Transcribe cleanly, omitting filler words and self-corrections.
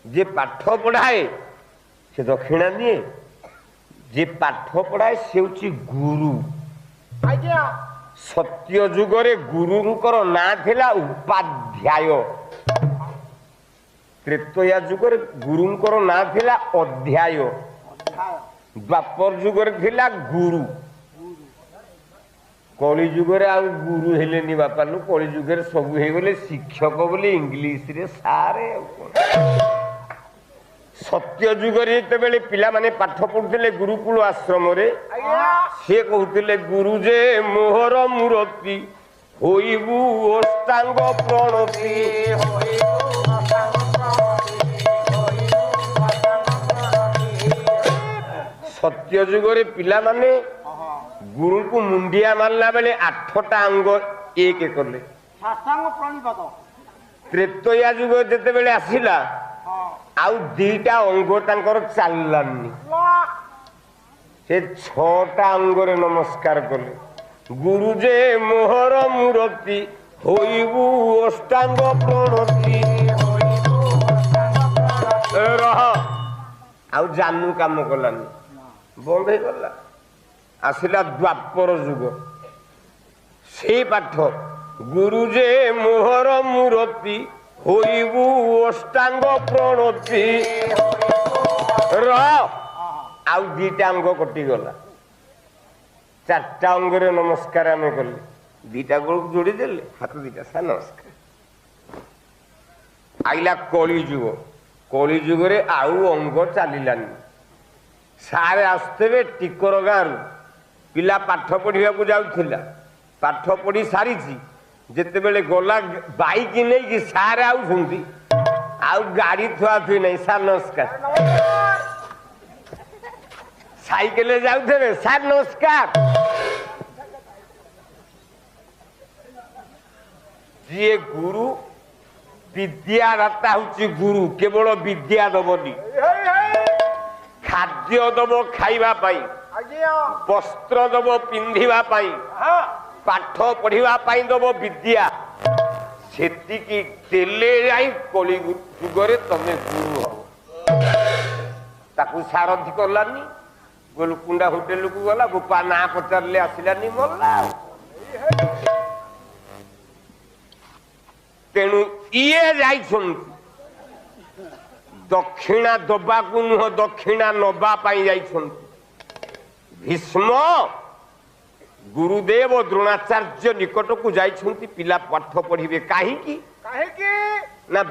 जे पाठ पढ़ाए से दक्षिणा दिए जे पाठ पढ़ाए से हूँ गुरु सत्य जुगरे गुरुंकर ना थिला उपाध्याय त्रेतया जुगरे गुरुंकर ना थिला अध्याय द्वापर जुगरे थिला गुरु कली जुगरे आ गुरु हेलेनी बापा नु कली जुगरे सब हे गले शिक्षक बोले इंग्लिश रे सारे सत्य जुगरे जते बेले पिला माने पाठ पढुथिले गुरुकुल आश्रम रे से कहउथिले गुरु जे मोहर मूर्ति होइबु अष्टांग प्रणति सत्य जुगरे पिला माने गुरु को मुंडिया मारला बेले 8टा अंग एक करले त्रेतया जुग जते बेले आसिला आउ 2टा अंग तांकर चललानी से 6टा अंग रे नमस्कार कले गुरु जे मोहर मूर्ति होइबु अष्टांग प्रणति रह आउ जानू काम कलानी बंद हो गला आसिला द्वापर जुग से पाठ गुरु जे मोहर मूर्ति होइबु अष्टांग प्रणति आउ 2टा अंग कटिगला 4टा अंग रे नमस्कार आम कले 2टा गोल जोड़ी देले हाथ 2टा सा नमस्कार आइला कली जुग रे आउ अंग चलिलानी सारे आसते टिकर गाँव पिला पाठ पढ़ा जाऊला पाठ पढ़ी सारी जिते बेले गला बाइक नहीं सारे आउंती आउ गाड़ी थुआ थुई नहीं सार नमस्कार साइकेल जाऊे सार नमस्कार जी गुरु विद्यादाता हूँ गुरु केवल विद्या दबनी खाद्य दब खाइबा पाई वस्त्र दब पिंधिबा पाई पाठ पढ़िबा पाई दब विद्या सेतिकी तेले जाई कली जुगरे तमे गुरु हो ताकू सारथी करलानी गोलकुंडा होटेल को गला गोपा ना पचारले आसिलानी मरला तेणु इए जाइछन्ति दक्षिणा दबा को नुह दक्षिणा नबा पाई जाइछन्ति भीष्म गुरुदेव द्रोणाचार्य निकट को जाइछन्ति पिला पाठ पढ़िबे काहे की ना